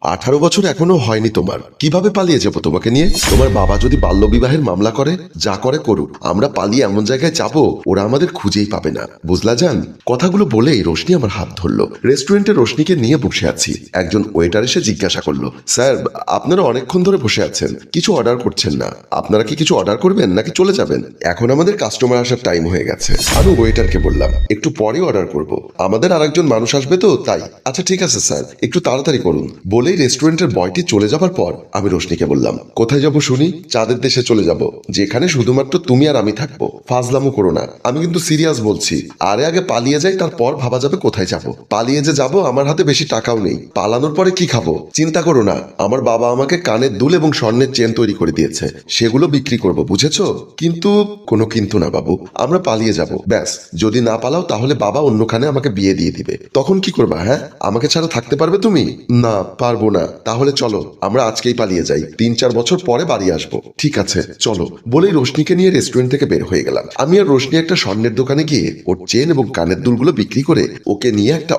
18 বছর এখনো হয়নি তোমার, কিভাবে পালিয়ে যাবো তোমাকে নিয়ে? তোমার বাবা যদি বাল্যবিবাহের মামলা করে, যা করে করুক, আমরা পালিয়ে এমন জায়গায় যাবো ওরা আমাদের খুঁজেই পাবে না, বুঝলা জান? কথাগুলো বলেই রোশনি আমার হাত ধরলো। রেস্টুরেন্টে রোশনিকে নিয়ে বসে আছি। একজন ওয়েটার এসে জিজ্ঞাসা করলো, স্যার আপনারা অনেকক্ষণ ধরে বসে আছেন, কিছু অর্ডার করছেন না, আপনারা কি কিছু অর্ডার করবেন নাকি চলে যাবেন? এখন আমাদের কাস্টমার আসার টাইম হয়ে গেছে। আমি ওয়েটারকে বললাম, একটু পরে অর্ডার করব, আমাদের আরেকজন মানুষ আসবে তো তাই। আচ্ছা ঠিক আছে স্যার, একটু তাড়াতাড়ি করুন। বলেই রেস্টুরেন্টের বয়টি চলে যাবার পর আমি রোশনিকে বললাম, কোথায় যাব শুনি? চাঁদের দেশে চলে যাব, যেখানে শুধুমাত্র তুমি আর আমি থাকবো। ফাজলামো করো না, আমি কিন্তু সিরিয়াস বলছি। আরে আগে পালিয়ে যাই, তারপর ভাবা যাবে কোথায় যাব। পালিয়ে যে যাব, আমার হাতে বেশি টাকাও নেই। পালানোর পরে কি খাবো? চিন্তা করো না, আমার বাবা আমাকে কানের দুল এবং স্বর্ণের চেন তৈরি করে দিয়েছে, সেগুলো বিক্রি করব, বুঝেছো? কিন্তু কোনো কিন্তু না বাবু, আমরা পালিয়ে যাব ব্যাস। যদি না পালাও তাহলে বাবা অন্যখানে আমাকে বিয়ে দিয়ে দিবে। তখন কি করবা? হ্যাঁ, আমাকে ছাড়া থাকতে পারবে তুমি? না পারবো না। তাহলে চলো আমরা আজকেই পালিয়ে যাই, 3-4 বছর পরে বাড়ি আসবো। ঠিক আছে চলো। বলেই রোশনিকে নিয়ে রেস্টুরেন্ট থেকে বের হয়ে গেলাম। আমি আর রোশনি একটা স্বর্ণের দোকানে গিয়ে ওর চেন এবং কানের দুলগুলো বিক্রি করে ওকে নিয়ে একটা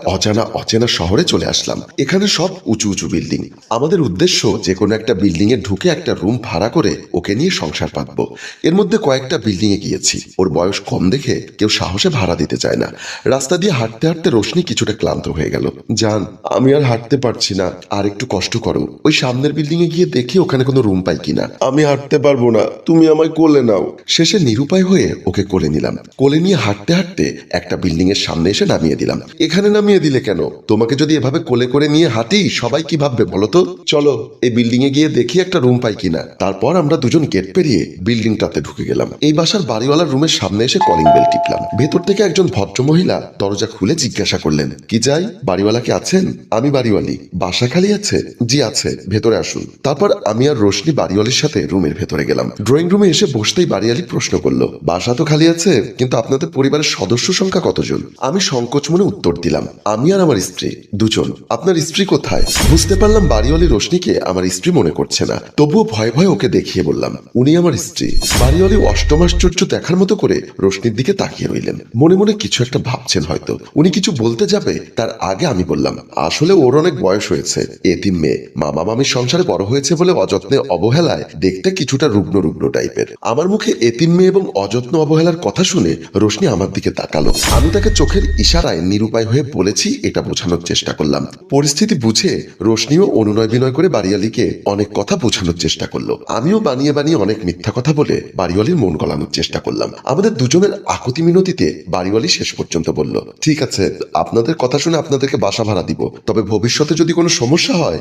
অচেনা শহরে চলে আসলাম। এখানে সব উঁচু উঁচু বিল্ডিং। আমাদের উদ্দেশ্য যে কোনো একটা বিল্ডিং এ ঢুকে একটা রুম ভাড়া করে ওকে নিয়ে সংসার পাতবো। এর মধ্যে কয়েকটা বিল্ডিং এ গিয়েছি, ওর বয়স কম দেখে কেউ সাহসে ভাড়া দিতে চায় না। রাস্তা দিয়ে হাঁটতে হাঁটতে রোশনি কিছুটা ক্লান্ত হয়ে গেল। জান, আমি আর হাঁটতে পারছি না, আর একটু কষ্ট করো। ওই সামনের বিল্ডিং এ গিয়ে দেখি ওখানে কোনো রুম পাই কিনা। আমি হাঁটতে পারবো না, তুমি আমায় কোলে নাও। শেষে নিরুপায় হয়ে ওকে কোলে নিলাম। কোলে নিয়ে হাঁটতে হাঁটতে একটা বিল্ডিং এর সামনে এসে নামিয়ে দিলাম। এখানে নামিয়ে দিলে কেন? তোমাকে যদি এভাবে কোলে করে নিয়ে হাঁটি সবাই কি ভাববে বলো তো? চলো এই বিল্ডিং এ গিয়ে দেখি একটা রুম পাই কিনা। তারপর আমরা দুজন গেট পেরিয়ে বিল্ডিংটাতে ঢুকে গেলাম। এই বাসার বাড়িওয়ালার রুমের সামনে এসে কলিং বেল টিপলাম। ভেতর থেকে একজন ভদ্রমহিলা দরজা খুলে জিজ্ঞাসা করলেন, কি চাই? বাড়িওয়ালা কি আছেন? আমি বাড়িওয়ালি। বাসা খালি আছে? জি আছে, ভেতরে আসুন। তারপর আমি আর রোশনি বাড়িওয়ালির সাথে রুমের ভেতরে গেলাম। ড্রয়িং রুমে এসে বসতেই বাড়িওয়ালি প্রশ্ন করলো, বাসা তো খালি আছে, কিন্তু আপনাদের পরিবারের সদস্য সংখ্যা কতজন? আমি সংকোচ মনে উত্তর দিলাম, আমি আর আমার স্ত্রী দুজন। আপনার স্ত্রী কোথায়? বুঝতে পারলাম বাড়িওয়ালি রোশনিকে আমার স্ত্রী মনে করছে না, তবুও ভয়ে ভয়ে ওকে দেখিয়ে বললাম, উনি আমার স্ত্রী। বাড়িওয়ালি অষ্টম আশ্চর্য দেখার মতো করে রোশনির দিকে তাকিয়ে রইলেন। মনে মনে কিছু একটা ভাবছেন হয়তো। উনি কিছু বলতে যাবে তার আগে আমি বললাম, আসলে ওর অনেক বয়স হয়েছে, এতিম মেয়ে, মামা মামির সংসারে বড় হয়েছে বলে অযত্নে অবহেলায় দেখতে কিছুটা রুগ্ন রুগ্ন টাইপের। আমার মুখে এতিম মেয়ে এবং অযত্ন অবহেলার কথা শুনে রোশনি আমার দিকে তাকালো। আমি তাকে চোখের ইশারায় নিরুপায় হয়ে বলেছি এটা বোঝানোর চেষ্টা করলাম। পরিস্থিতি বুঝে রোশনিও অনুনয় বিনয় করে বাড়িওয়ালিকে অনেক কথা বোঝানোর চেষ্টা করলো। আমিও বানিয়ে বানিয়ে অনেক মিথ্যা কথা বলে বাড়িওয়ালির মন গলানোর চেষ্টা করলাম। আমাদের দুজনের আকুতি মিনতিতে বাড়িওয়ালি শেষ পর্যন্ত বলল, ঠিক আছে, আপনাদের কথা শুনে আপনাদেরকে বাসা ভাড়া দিব, তবে ভবিষ্যতে যদি কোনো সমস্যা হয়